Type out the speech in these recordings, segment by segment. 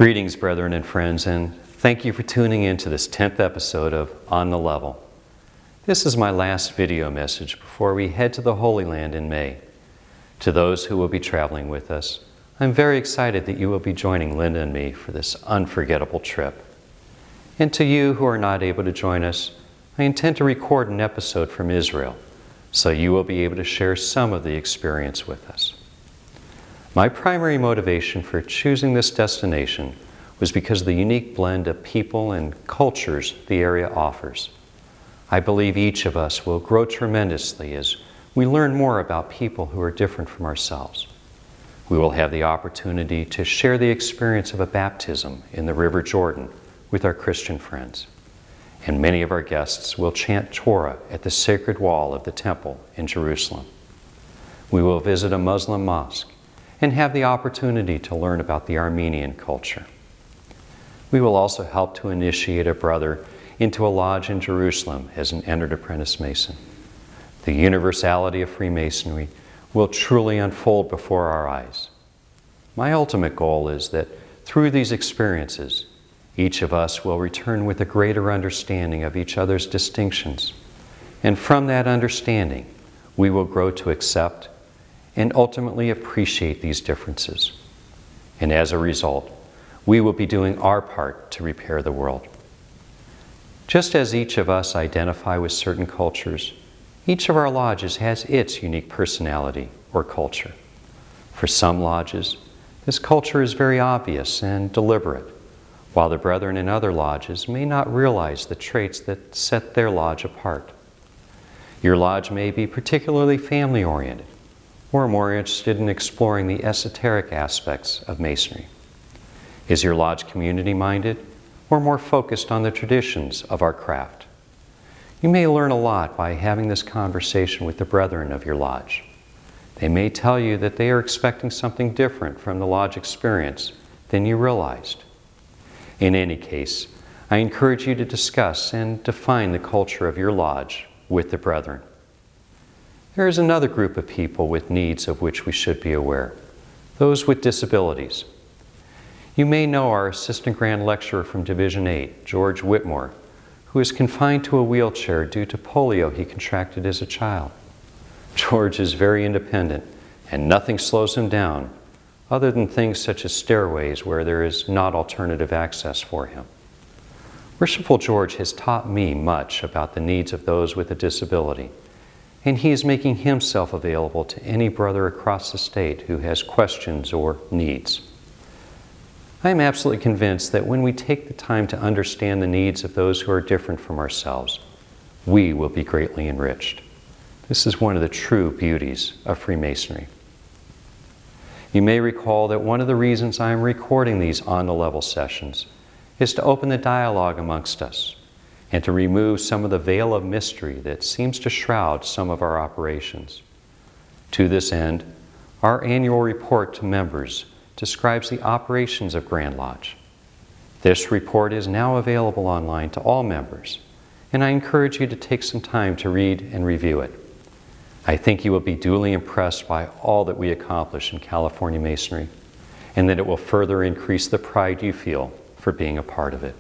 Greetings, brethren and friends, and thank you for tuning in to this 10th episode of On the Level. This is my last video message before we head to the Holy Land in May. To those who will be traveling with us, I'm very excited that you will be joining Linda and me for this unforgettable trip. And to you who are not able to join us, I intend to record an episode from Israel, so you will be able to share some of the experience with us. My primary motivation for choosing this destination was because of the unique blend of people and cultures the area offers. I believe each of us will grow tremendously as we learn more about people who are different from ourselves. We will have the opportunity to share the experience of a baptism in the River Jordan with our Christian friends. And many of our guests will chant Torah at the sacred wall of the temple in Jerusalem. We will visit a Muslim mosque and have the opportunity to learn about the Armenian culture. We will also help to initiate a brother into a lodge in Jerusalem as an entered apprentice Mason. The universality of Freemasonry will truly unfold before our eyes. My ultimate goal is that through these experiences, each of us will return with a greater understanding of each other's distinctions. And from that understanding, we will grow to accept and ultimately appreciate these differences. And as a result, we will be doing our part to repair the world. Just as each of us identify with certain cultures, each of our lodges has its unique personality or culture. For some lodges, this culture is very obvious and deliberate, while the brethren in other lodges may not realize the traits that set their lodge apart. Your lodge may be particularly family-oriented, or more interested in exploring the esoteric aspects of Masonry. Is your lodge community-minded, or more focused on the traditions of our craft? You may learn a lot by having this conversation with the brethren of your lodge. They may tell you that they are expecting something different from the lodge experience than you realized. In any case, I encourage you to discuss and define the culture of your lodge with the brethren. There is another group of people with needs of which we should be aware, those with disabilities. You may know our Assistant Grand Lecturer from Division 8, George Whitmore, who is confined to a wheelchair due to polio he contracted as a child. George is very independent, and nothing slows him down, other than things such as stairways where there is not alternative access for him. Worshipful George has taught me much about the needs of those with a disability, and he is making himself available to any brother across the state who has questions or needs. I am absolutely convinced that when we take the time to understand the needs of those who are different from ourselves, we will be greatly enriched. This is one of the true beauties of Freemasonry. You may recall that one of the reasons I am recording these on-the-level sessions is to open the dialogue amongst us and to remove some of the veil of mystery that seems to shroud some of our operations. To this end, our annual report to members describes the operations of Grand Lodge. This report is now available online to all members, and I encourage you to take some time to read and review it. I think you will be duly impressed by all that we accomplish in California Masonry, and that it will further increase the pride you feel for being a part of it.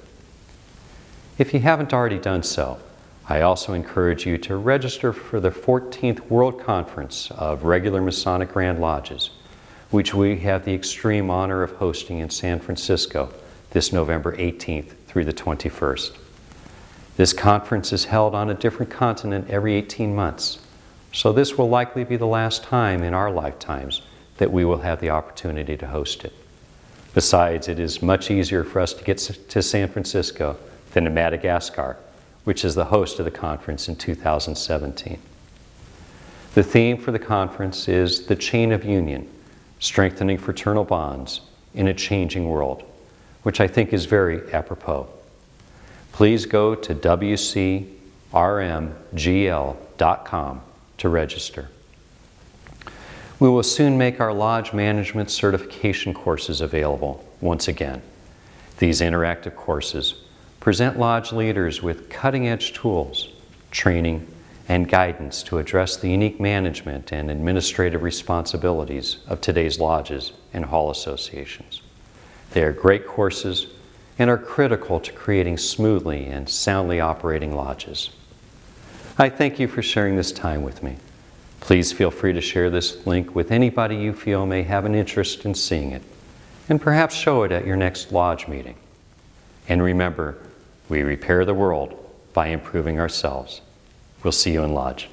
If you haven't already done so, I also encourage you to register for the 14th World Conference of Regular Masonic Grand Lodges, which we have the extreme honor of hosting in San Francisco this November 18th through the 21st. This conference is held on a different continent every 18 months, so this will likely be the last time in our lifetimes that we will have the opportunity to host it. Besides, it is much easier for us to get to San Francisco than to Madagascar, which is the host of the conference in 2017. The theme for the conference is The Chain of Union, Strengthening Fraternal Bonds in a Changing World, which I think is very apropos. Please go to wcrmgl.com to register. We will soon make our lodge management certification courses available once again. These interactive courses present lodge leaders with cutting-edge tools, training, and guidance to address the unique management and administrative responsibilities of today's lodges and hall associations. They are great courses and are critical to creating smoothly and soundly operating lodges. I thank you for sharing this time with me. Please feel free to share this link with anybody you feel may have an interest in seeing it, and perhaps show it at your next lodge meeting. And remember, we repair the world by improving ourselves. We'll see you in lodge.